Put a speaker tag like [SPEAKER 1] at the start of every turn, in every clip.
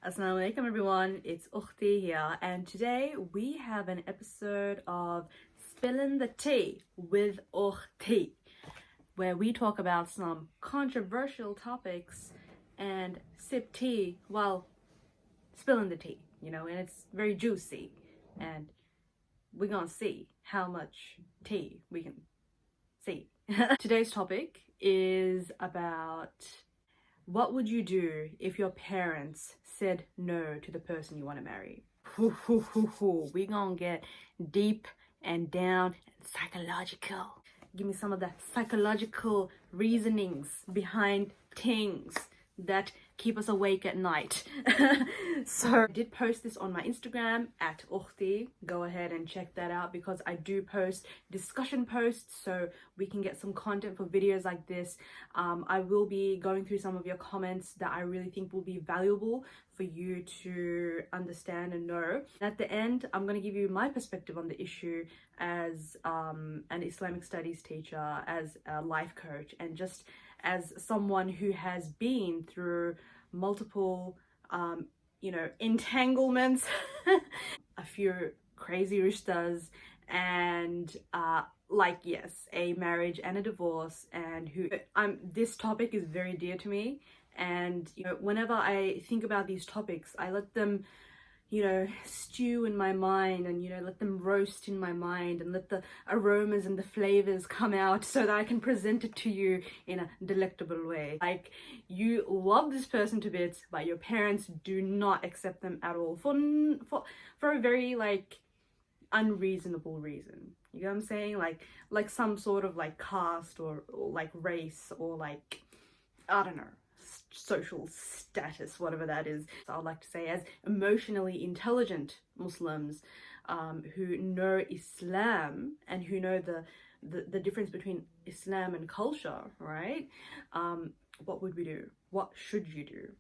[SPEAKER 1] Assalamu alaikum everyone, it's Ukhti here, and today we have an episode of Spilling the Tea with Ukhti, where we talk about some controversial topics and sip tea while spilling the tea, and it's very juicy, and we're gonna see how much tea we can see. Today's topic is about what would you do if your parents said no to the person you want to marry? We gonna get deep and down and psychological. Give me some of the psychological reasonings behind things that keep us awake at night. So I did post this on my Instagram at Ukhti. Go ahead and check that out because I do post discussion posts so we can get some content for videos like this. I will be going through some of your comments that I really think will be valuable for you to understand and know. At the end, I'm going to give you my perspective on the issue as an Islamic studies teacher, as a life coach, and just as someone who has been through multiple entanglements, a few crazy rishtas, and yes, a marriage and a divorce, and this topic is very dear to me. And whenever I think about these topics, I let them stew in my mind, and let them roast in my mind, and let the aromas and the flavors come out so that I can present it to you in a delectable way. Like, you love this person to bits, but your parents do not accept them at all for a very unreasonable reason. You know what I'm saying? Like some sort of caste or like race or I don't know, social status, whatever that is. So I'd like to say, as emotionally intelligent Muslims who know Islam and who know the difference between Islam and culture, right? What would we do? What should you do?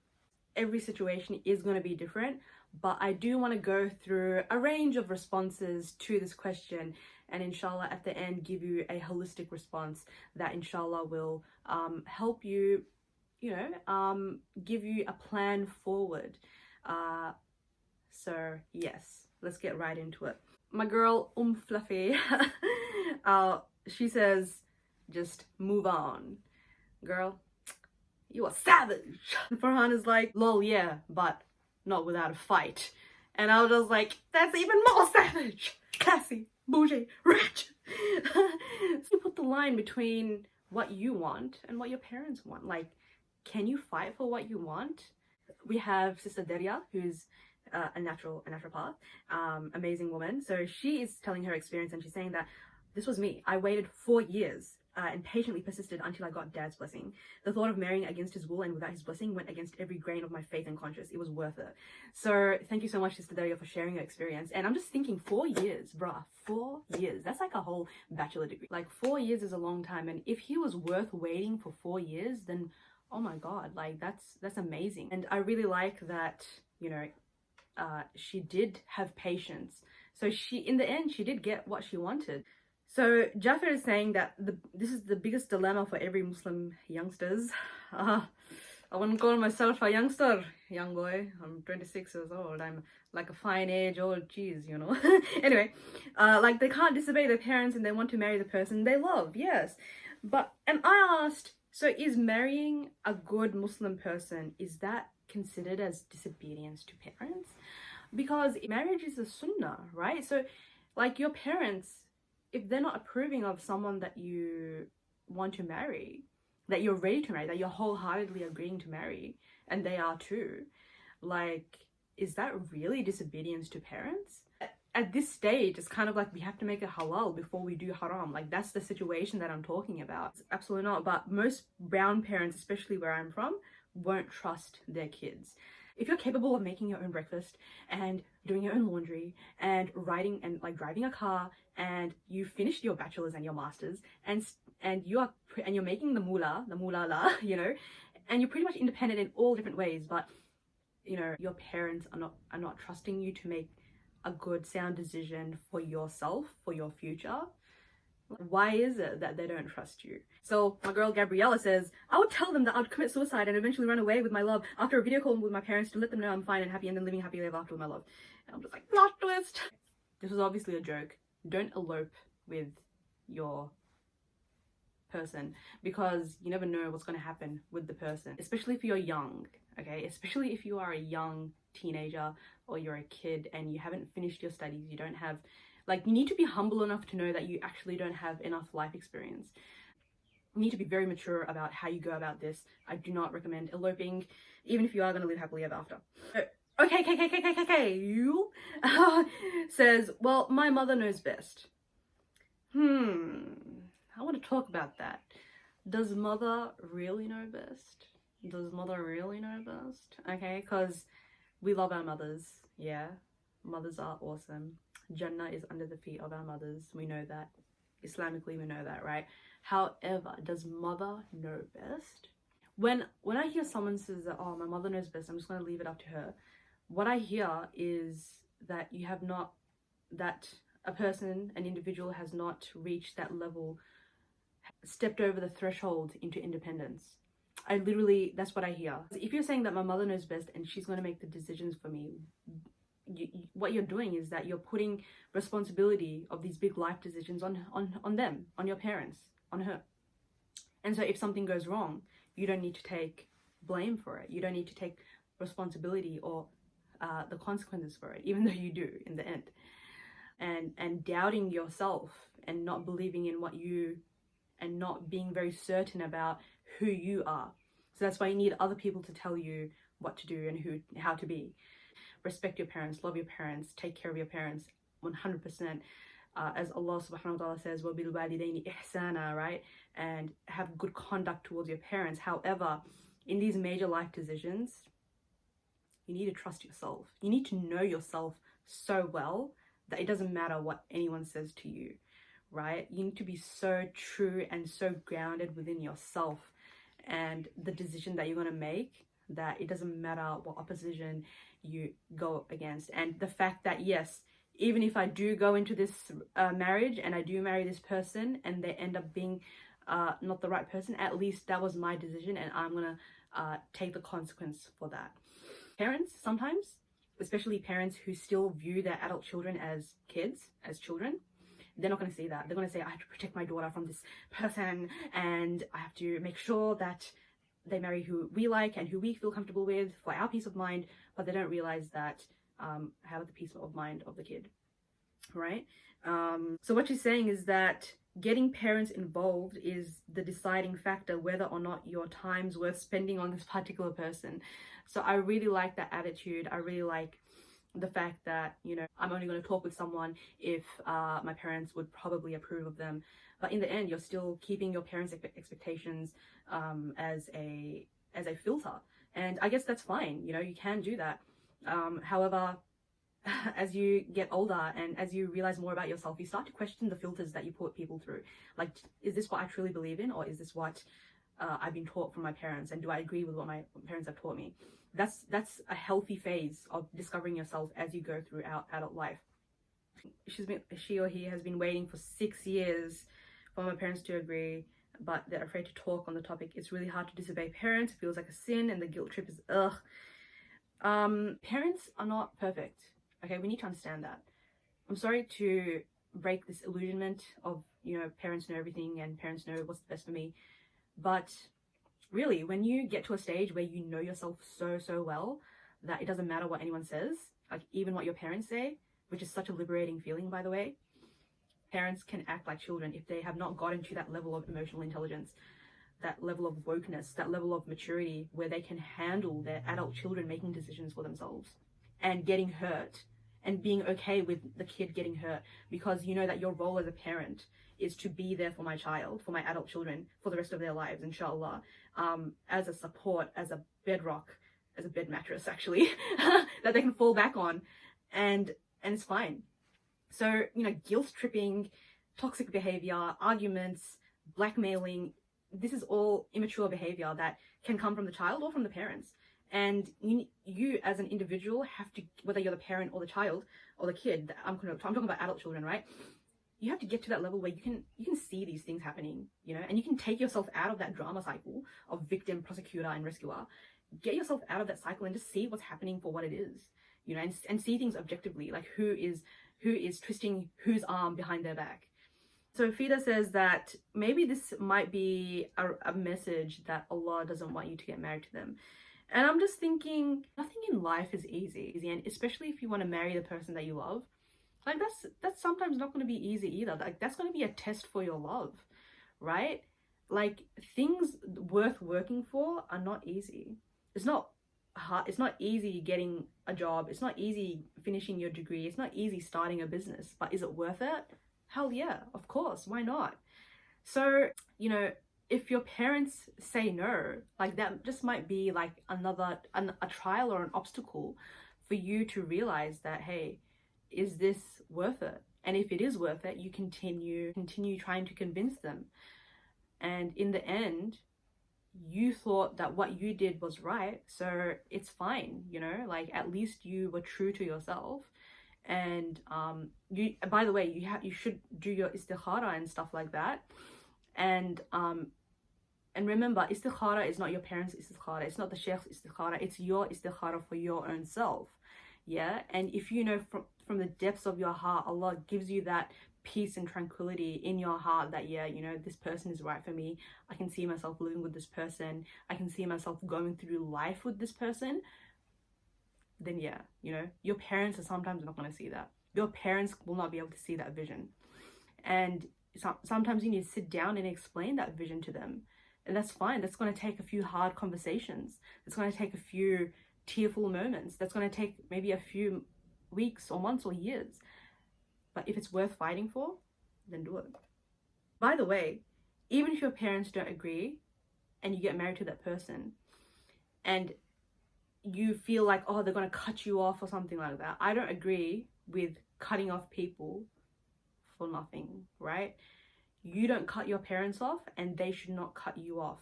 [SPEAKER 1] Every situation is going to be different, but I do want to go through a range of responses to this question, and inshallah at the end give you a holistic response that inshallah will help you, give you a plan forward. So yes, let's get right into it. My girl Fluffy, she says, just move on. Girl, you are savage. Farhan is like, lol, yeah, but not without a fight. And I was just like, that's even more savage. Classy, bougie, rich. So you put the line between what you want and what your parents want. Like, can you fight for what you want? We have Sister Deria, who's a naturopath, amazing woman. So she is telling her experience, and she's saying that this was me. I waited 4 years and patiently persisted until I got Dad's blessing. The thought of marrying against his will and without his blessing went against every grain of my faith and conscience. It was worth it. So thank you so much, Sister Deria, for sharing your experience. And I'm just thinking, 4 years, bruh, 4 years. That's like a whole bachelor degree. 4 years is a long time. And if he was worth waiting for 4 years, then oh my god, that's amazing. And I really like that, she did have patience. So in the end, she did get what she wanted. So Jaffer is saying that this is the biggest dilemma for every Muslim youngsters. I wouldn't call myself a youngster, young boy. I'm 26 years old. I'm like a fine age old cheese, Anyway, they can't disobey their parents and they want to marry the person they love, yes. And I asked, so is marrying a good Muslim person, is that considered as disobedience to parents? Because marriage is a sunnah, right? So your parents, if they're not approving of someone that you want to marry, that you're ready to marry, that you're wholeheartedly agreeing to marry, and they are too, is that really disobedience to parents? At this stage, it's kind of we have to make it halal before we do haram. That's the situation that I'm talking about. It's absolutely not. But most brown parents, especially where I'm from, won't trust their kids. If you're capable of making your own breakfast and doing your own laundry and riding and driving a car, and you finished your bachelor's and your master's, and you're making the moolah la, and you're pretty much independent in all different ways, but your parents are not trusting you to make a good sound decision for yourself, for your future, Why is it that they don't trust you? So my girl Gabriella says, I would tell them that I'd commit suicide and eventually run away with my love after a video call with my parents to let them know I'm fine and happy and then living happily ever after with my love. And I'm just like, plot twist. This was obviously a joke. Don't elope with your person, because you never know what's going to happen with the person, especially if you're young, okay? Especially if you are a young teenager or you're a kid and you haven't finished your studies, you don't have, like, you need to be humble enough to know that you actually don't have enough life experience. You need to be very mature about how you go about this. I do not recommend eloping, even if you are going to live happily ever after. Okay, you says, well, my mother knows best. I want to talk about that. Does mother really know best? Does mother really know best? Okay, because we love our mothers. Yeah, mothers are awesome. Jannah is under the feet of our mothers. We know that. Islamically, we know that, right? However, does mother know best? When I hear someone says that, oh, my mother knows best, I'm just going to leave it up to her. What I hear is that you have not, that a person, an individual has not reached that level, stepped over the threshold into independence. I literally, that's what I hear. If you're saying that my mother knows best and she's going to make the decisions for me, what you're doing is that you're putting responsibility of these big life decisions on them, on your parents, on her. And so if something goes wrong, you don't need to take blame for it. You don't need to take responsibility or the consequences for it, even though you do in the end. And doubting yourself and not believing in what you, and not being very certain about who you are. So that's why you need other people to tell you what to do and how to be. Respect your parents, love your parents, take care of your parents 100%. As Allah subhanahu wa ta'ala says, وَبِالْوَالِدَيْنِ إِحْسَانًا, right? And have good conduct towards your parents. However, in these major life decisions, you need to trust yourself. You need to know yourself so well that it doesn't matter what anyone says to you, right? You need to be so true and so grounded within yourself and the decision that you're going to make, that it doesn't matter what opposition you go against. And the fact that, yes, even if I do go into this marriage and I do marry this person and they end up being not the right person, at least that was my decision and I'm going to take the consequence for that. Parents, sometimes, especially parents who still view their adult children as kids, as children, they're not going to see that. They're going to say, I have to protect my daughter from this person and I have to make sure that they marry who we like and who we feel comfortable with for our peace of mind, but they don't realize that how about the peace of mind of the kid, right? So what she's saying is that getting parents involved is the deciding factor whether or not your time's worth spending on this particular person. So I really like that attitude. I really like the fact that, you know, I'm only going to talk with someone if my parents would probably approve of them. But in the end, you're still keeping your parents' expectations as a filter. And I guess that's fine. You know, you can do that. However, as you get older and as you realize more about yourself, you start to question the filters that you put people through. Like, is this what I truly believe in, or is this what I've been taught from my parents, and do I agree with what my parents have taught me? That's a healthy phase of discovering yourself as you go through adult life. She or he has been waiting for 6 years for my parents to agree, but they're afraid to talk on the topic. It's really hard to disobey parents. It feels like a sin, and the guilt trip is ugh. Parents are not perfect. Okay, we need to understand that. I'm sorry to break this illusionment of, you know, parents know everything and parents know what's the best for me. But really, when you get to a stage where you know yourself so well that it doesn't matter what anyone says, like even what your parents say, which is such a liberating feeling, by the way. Parents can act like children if they have not gotten to that level of emotional intelligence, that level of wokeness, that level of maturity where they can handle their adult children making decisions for themselves and getting hurt and being okay with the kid getting hurt, because you know that your role as a parent is to be there for my child, for my adult children, for the rest of their lives, inshallah, as a support, as a bedrock, as a bed mattress, actually, that they can fall back on, and it's fine. So, you know, guilt tripping, toxic behavior, arguments, blackmailing, this is all immature behavior that can come from the child or from the parents. And you as an individual have to, whether you're the parent or the child or the kid, I'm talking about adult children, right? you have to get to that level where you can see these things happening, you know, and you can take yourself out of that drama cycle of victim, prosecutor, and rescuer. Get yourself out of that cycle and just see what's happening for what it is, you know, and see things objectively, like who is twisting whose arm behind their back. So Fida says that maybe this might be a message that Allah doesn't want you to get married to them. And I'm just thinking, nothing in life is easy, and especially if you want to marry the person that you love, like that's sometimes not going to be easy either. Like that's going to be a test for your love, right? Like things worth working for are not easy. It's not hard. It's not easy getting a job. It's not easy finishing your degree. It's not easy starting a business. But is it worth it? Hell yeah, of course. Why not? So, you know, if your parents say no, like that just might be like a trial or an obstacle for you to realize that, hey, is this worth it? And if it is worth it, you continue trying to convince them. And in the end, you thought that what you did was right, so it's fine, you know, like at least you were true to yourself. And you, by the way, you should do your istikhara and stuff like that. And remember, istikhara is not your parents' istikhara, it's not the sheikh's istikhara, it's your istikhara for your own self. Yeah, and if you know from the depths of your heart, Allah gives you that peace and tranquility in your heart that, yeah, you know, this person is right for me, I can see myself living with this person, I can see myself going through life with this person, then yeah, you know, your parents are sometimes not going to see that. Your parents will not be able to see that vision. And sometimes you need to sit down and explain that vision to them. And that's fine. That's going to take a few hard conversations. It's going to take a few tearful moments. That's going to take maybe a few weeks or months or years. But if it's worth fighting for, then do it. By the way, even if your parents don't agree and you get married to that person and you feel like, oh, they're going to cut you off or something like that, I don't agree with cutting off people for nothing, right? You don't cut your parents off and they should not cut you off.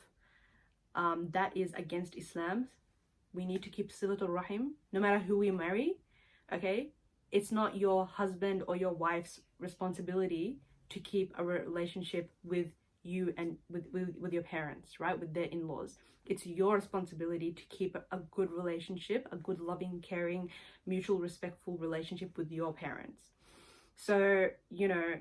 [SPEAKER 1] That is against Islam. We need to keep silatul rahim no matter who we marry, okay? It's not your husband or your wife's responsibility to keep a relationship with you and with your parents, right? With their in-laws. It's your responsibility to keep a good relationship, a good, loving, caring, mutual, respectful relationship with your parents. So, you know,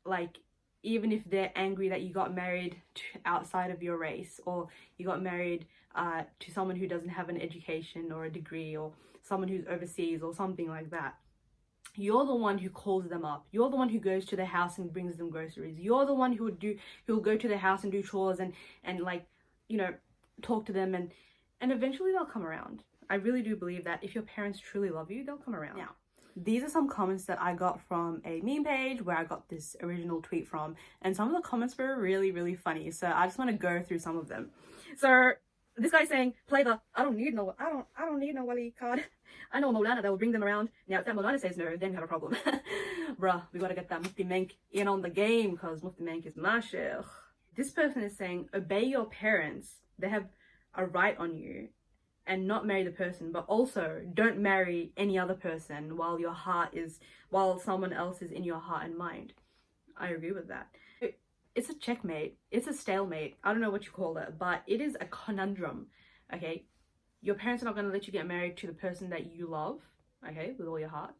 [SPEAKER 1] like, even if they're angry that you got married to outside of your race, or you got married to someone who doesn't have an education or a degree, or someone who's overseas or something like that, you're the one who calls them up. You're the one who goes to their house and brings them groceries. You're the one who will go to their house and do chores and like, you know, talk to them, and eventually they'll come around. I really do believe that if your parents truly love you, they'll come around. Now, these are some comments that I got from a meme page where I got this original tweet from, and some of the comments were really, really funny. So I just want to go through some of them. So this guy's saying, play the I don't need no wali card. I know Maulana that will bring them around. Now if that Maulana says no, then we have a problem. Bruh, we gotta get that Mufti Menk in on the game, because Mufti Menk is my sheikh. This person is saying, obey your parents. They have a right on you, and not marry the person, but also don't marry any other person while someone else is in your heart and mind. I agree with that. It's a checkmate. It's a stalemate. I don't know what you call it, but it is a conundrum. Okay, your parents are not going to let you get married to the person that you love, okay, with all your heart.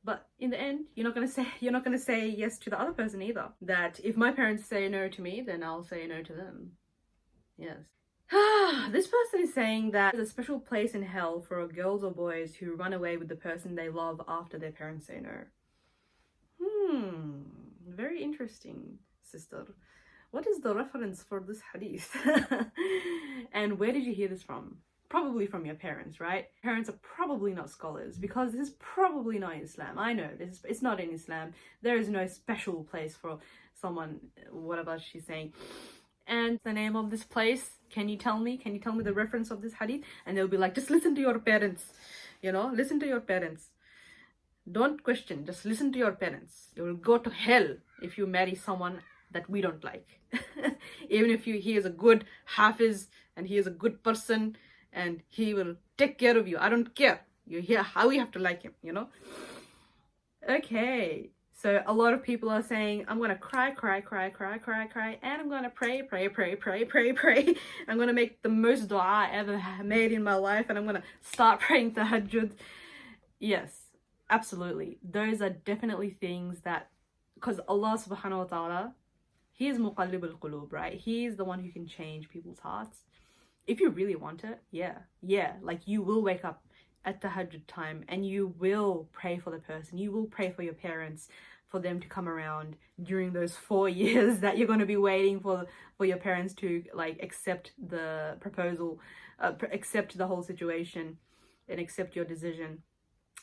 [SPEAKER 1] But in the end, you're not going to say yes to the other person either. That if my parents say no to me, then I'll say no to them. Yes. This person is saying that there's a special place in hell for girls or boys who run away with the person they love after their parents say no. Very interesting, sister. What is the reference for this hadith? And where did you hear this from? Probably from your parents, right? Parents are probably not scholars, because this is probably not Islam. I know it's not in Islam. There is no special place for someone, whatever she's saying. And the name of this place, can you tell me the reference of this hadith? And they'll be like, just listen to your parents, you know, listen to your parents. Don't question, just listen to your parents. You will go to hell if you marry someone that we don't like. Even if he is a good hafiz and he is a good person and he will take care of you, I don't care. You hear how you have to like him, you know. Okay, So a lot of people are saying, I'm gonna cry, and I'm gonna pray. I'm gonna make the most dua I ever made in my life, and I'm gonna start praying tahajjud. Yes, absolutely. Those are definitely things that, because Allah subhanahu wa ta'ala, He is muqallib al-qulub, right? He is the one who can change people's hearts. If you really want it, yeah, like you will wake up at tahajjud time and you will pray for the person. You will pray for your parents, for them to come around during those 4 years that you're going to be waiting for your parents to like accept the proposal, accept the whole situation and accept your decision.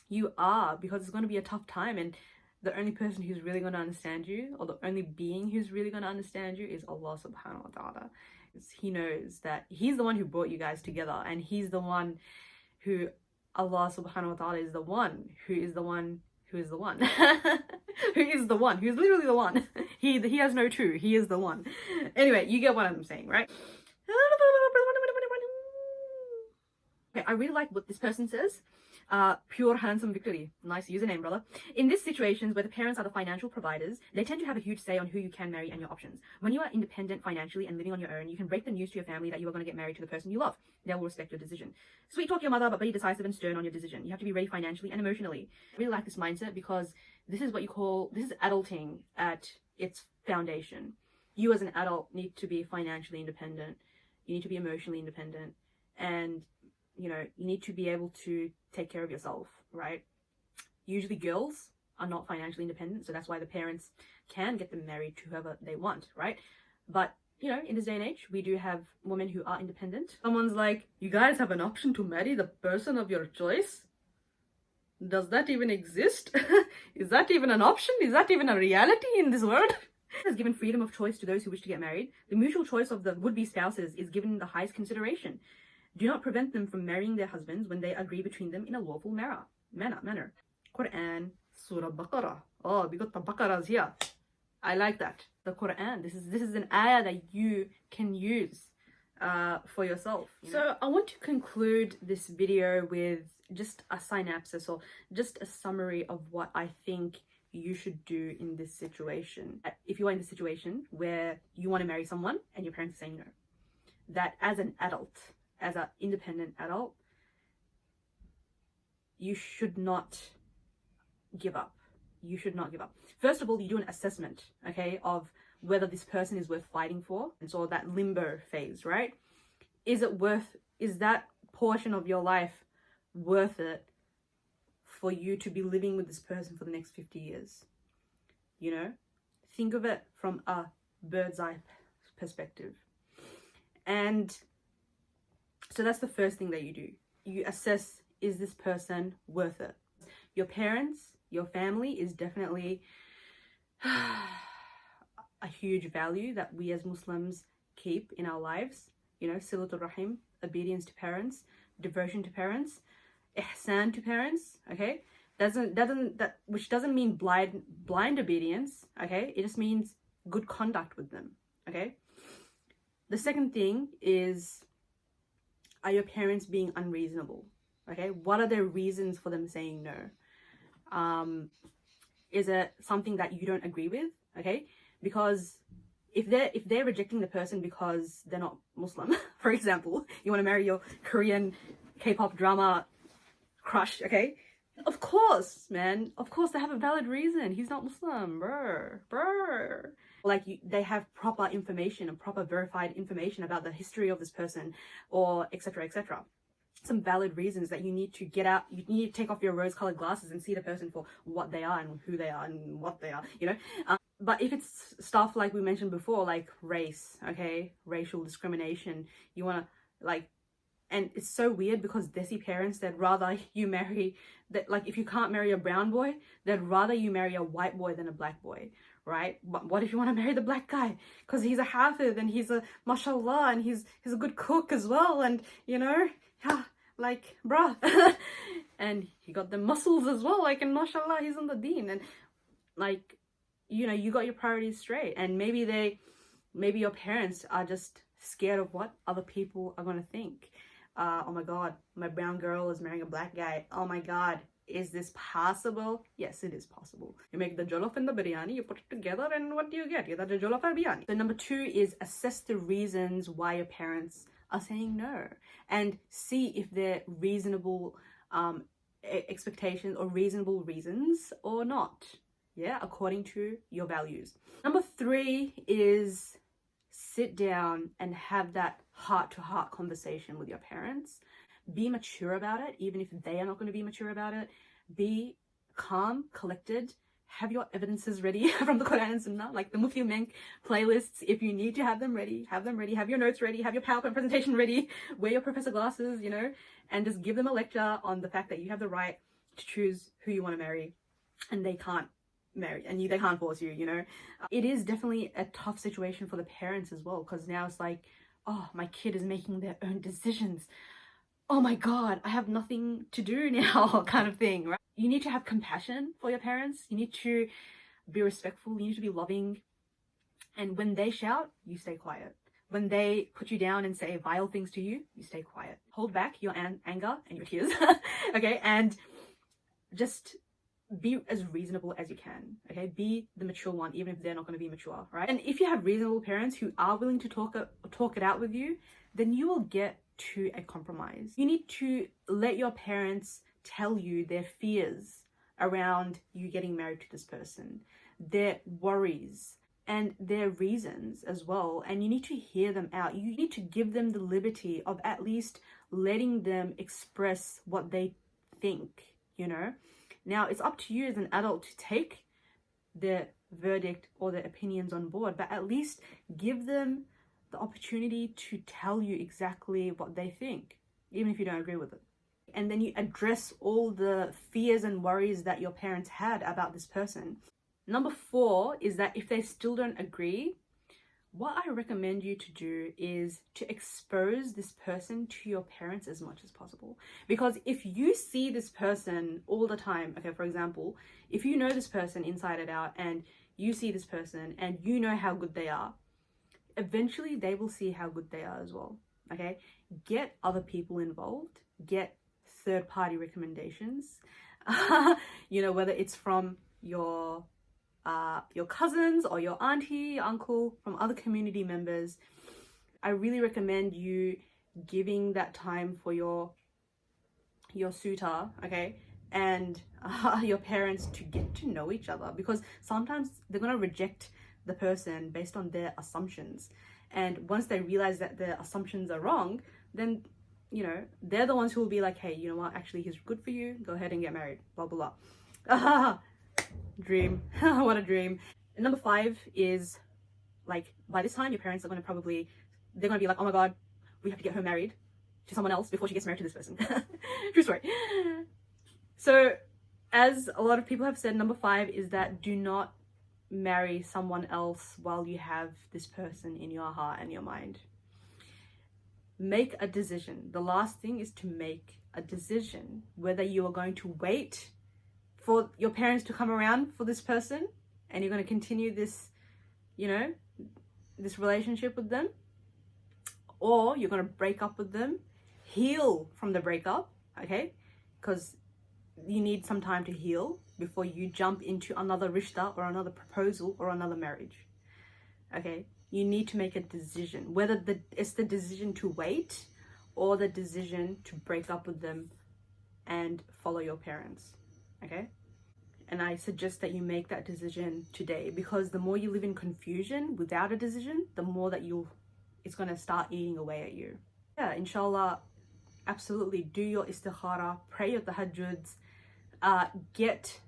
[SPEAKER 1] You are, because it's going to be a tough time, and the only person who's really going to understand you, or the only being who's really going to understand you, is Allah subhanahu wa ta'ala. He knows that He's the one who brought you guys together, and He's the one who, Allah subhanahu wa ta'ala is the one who is the one who is the one who is the one who's literally the one. He has no two. He is the one. Anyway, you get what I'm saying, right? Okay, I really like what this person says. Pure handsome victory. Nice username, brother. In these situations where the parents are the financial providers, they tend to have a huge say on who you can marry and your options. When you are independent financially and living on your own, you can break the news to your family that you are going to get married to the person you love. They will respect your decision. Sweet talk your mother, but be decisive and stern on your decision. You have to be ready financially and emotionally. I really like this mindset because this is adulting at its foundation. You as an adult need to be financially independent. You need to be emotionally independent. And you need to be able to take care of yourself, right? Usually girls are not financially independent, so that's why the parents can get them married to whoever they want, right? But in this day and age, we do have women who are independent. Someone's like, you guys have an option to marry the person of your choice? Does that even exist? Is that even an option? Is that even a reality in this world? Has given freedom of choice to those who wish to get married. The mutual choice of the would-be spouses is given the highest consideration. Do not prevent them from marrying their husbands when they agree between them in a lawful manner. Quran, Surah Baqarah. Oh, we got the Baqarahs here. I like that. The Quran. This is an ayah that you can use for yourself. So I want to conclude this video with just a synopsis, or just a summary of what I think you should do in this situation. If you are in the situation where you want to marry someone and your parents are saying no, that as an adult, as an independent adult, you should not give up. You should not give up. First of all, you do an assessment, okay, of whether this person is worth fighting for. And so that limbo phase, right? Is that portion of your life worth it for you to be living with this person for the next 50 years? Think of it from a bird's eye perspective. And so that's the first thing that you do. You assess, is this person worth it? Your parents, your family is definitely a huge value that we as Muslims keep in our lives. Silatul Rahim, obedience to parents, devotion to parents, ihsan to parents, okay? Which doesn't mean blind obedience, okay? It just means good conduct with them, okay? The second thing is, are your parents being unreasonable? Okay, what are their reasons for them saying no? Is it something that you don't agree with? Okay, because if they're rejecting the person because they're not Muslim, for example, you want to marry your Korean K-pop drama crush, okay? Of course, man. Of course, they have a valid reason. He's not Muslim, brr. Like they have proper information and proper verified information about the history of this person, or etc. Some valid reasons that you need to get out. You need to take off your rose-colored glasses and see the person for what they are and who they are and what they are. But if it's stuff like we mentioned before, like race, okay, racial discrimination, you want to and it's so weird because Desi parents, they'd rather you marry that, like if you can't marry a brown boy, they'd rather you marry a white boy than a black boy, right? But what if you want to marry the black guy? Because he's a hafiz and he's a mashallah and he's a good cook as well, and bruh. And he got the muscles as well, and mashallah, he's on the deen, and you got your priorities straight. And maybe your parents are just scared of what other people are going to think. Oh my god, my brown girl is marrying a black guy. Oh my god, is this possible? Yes, it is possible. You make the jollof and the biryani, you put it together, and what do you get? You get the jollof and biryani. So number 2 is assess the reasons why your parents are saying no, and see if they're reasonable expectations or reasonable reasons or not. Yeah, according to your values. Number 3 is sit down and have that heart-to-heart conversation with your parents. Be mature about it, even if they are not going to be mature about it. Be calm, collected. Have your evidences ready from the Quran and Sunnah, like the Mufti Menk playlists. If you need to have them ready, have them ready. Have your notes ready. Have your PowerPoint presentation ready. Wear your professor glasses, you know, and just give them a lecture on the fact that you have the right to choose who you want to marry, and they can't marry, and they can't force you, you know. It is definitely a tough situation for the parents as well, because now it's like, oh, my kid is making their own decisions. Oh my god, I have nothing to do now, kind of thing, right? You need to have compassion for your parents. You need to be respectful. You need to be loving. And when they shout, you stay quiet. When they put you down and say vile things to you, you stay quiet. Hold back your anger and your tears, okay? And just be as reasonable as you can, okay? Be the mature one, even if they're not going to be mature, right? And if you have reasonable parents who are willing to talk it out with you, then you will get to a compromise. You need to let your parents tell you their fears around you getting married to this person, their worries, and their reasons as well. And you need to hear them out. You need to give them the liberty of at least letting them express what they think, you know? Now, it's up to you as an adult to take their verdict or their opinions on board, but at least give them the opportunity to tell you exactly what they think, even if you don't agree with it. And then you address all the fears and worries that your parents had about this person. Number 4 is that if they still don't agree, what I recommend you to do is to expose this person to your parents as much as possible. Because if you see this person all the time, okay, for example, if you know this person inside and out and you see this person and you know how good they are, eventually they will see how good they are as well, okay? Get other people involved, get third-party recommendations, you know, whether it's from your cousins or your auntie, your uncle, from other community members. I really recommend you giving that time for your suitor, okay, and your parents to get to know each other, because sometimes they're going to reject the person based on their assumptions, and once they realize that their assumptions are wrong, then, you know, they're the ones who will be like, hey, you know what, actually he's good for you, go ahead and get married, blah blah blah. Dream. What a dream. And number 5 is, like, by this time your parents are going to they're going to be like, oh my god, we have to get her married to someone else before she gets married to this person. True story. So, as a lot of people have said, number 5 is that do not marry someone else while you have this person in your heart and your mind. Make a decision. The last thing is to make a decision whether you are going to wait for your parents to come around for this person and you're going to continue this, you know, this relationship with them, or you're going to break up with them, heal from the breakup, okay? Because you need some time to heal before you jump into another rishta or another proposal or another marriage, okay? You need to make a decision, whether it's the decision to wait or the decision to break up with them and follow your parents. Okay? And I suggest that you make that decision today, because the more you live in confusion without a decision, the more that it's going to start eating away at you. Yeah, inshallah, absolutely do your istikhara, pray your tahajjuds, get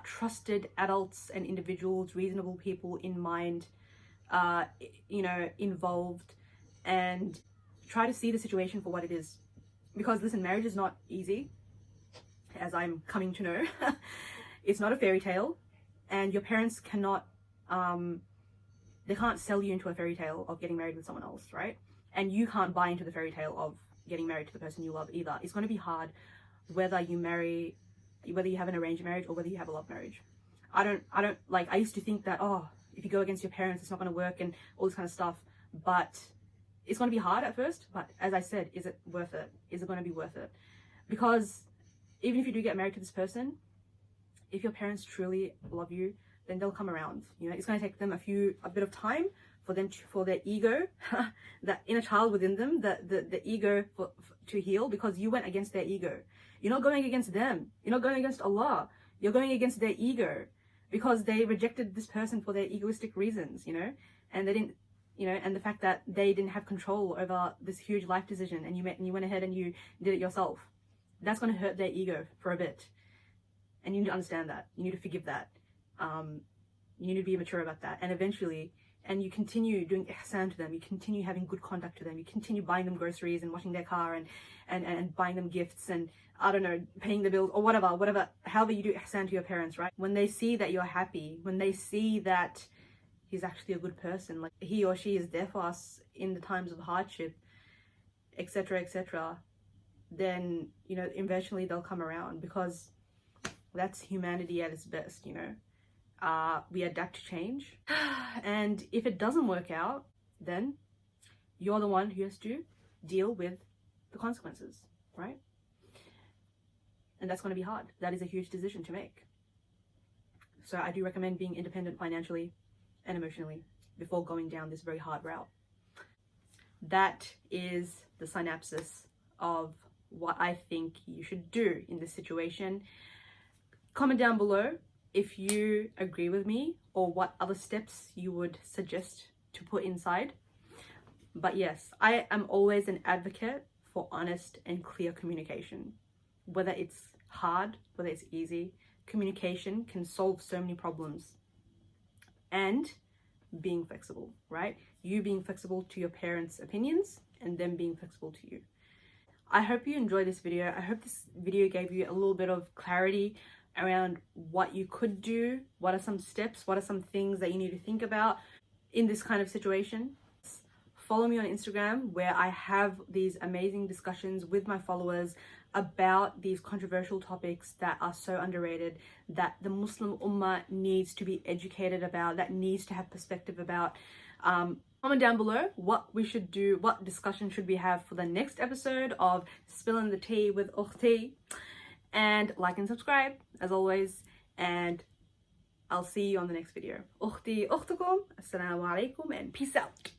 [SPEAKER 1] trusted adults and individuals, reasonable people in mind, you know, involved, and try to see the situation for what it is. Because listen, marriage is not easy, as I'm coming to know. It's not a fairy tale, and your parents cannot, they can't sell you into a fairy tale of getting married with someone else, right? And you can't buy into the fairy tale of getting married to the person you love either. It's going to be hard whether you have an arranged marriage or whether you have a love marriage. I used to think that, oh, if you go against your parents, it's not going to work and all this kind of stuff. But it's going to be hard at first, but as I said, is it worth it? Is it going to be worth it? Because even if you do get married to this person, if your parents truly love you, then they'll come around. You know, it's going to take them a bit of time for them for their ego, that inner child within them, the ego to heal, because you went against their ego. You're not going against them. You're not going against Allah. You're going against their ego, because they rejected this person for their egoistic reasons, you know, and they didn't, you know, and the fact that they didn't have control over this huge life decision, and you went ahead and you did it yourself. That's going to hurt their ego for a bit. And you need to understand that. You need to forgive that. You need to be mature about that. And eventually, and you continue doing ihsan to them, you continue having good conduct to them, you continue buying them groceries and washing their car and buying them gifts and, I don't know, paying the bills or whatever, however you do ihsan to your parents, right? When they see that you're happy, when they see that he's actually a good person, like he or she is there for us in the times of hardship, etc., then, you know, eventually they'll come around, because that's humanity at its best, you know. We adapt to change, and if it doesn't work out, then you're the one who has to deal with the consequences, right? And that's going to be hard. That is a huge decision to make. So I do recommend being independent financially and emotionally before going down this very hard route. That is the synopsis of what I think you should do in this situation. Comment down below if you agree with me, or what other steps you would suggest to put inside. But yes, I am always an advocate for honest and clear communication. Whether it's hard, whether it's easy, communication can solve so many problems. And being flexible, right? You being flexible to your parents' opinions and them being flexible to you. I hope you enjoyed this video. I hope this video gave you a little bit of clarity around what you could do, what are some steps, what are some things that you need to think about in this kind of situation. Follow me on Instagram, where I have these amazing discussions with my followers about these controversial topics that are so underrated, that the Muslim Ummah needs to be educated about, that needs to have perspective about. Comment down below what we should do, what discussion should we have for the next episode of Spilling the Tea with Ukhti. And like and subscribe as always, and I'll see you on the next video. Ukhti ukhtukum, assalamu alaikum, and peace out.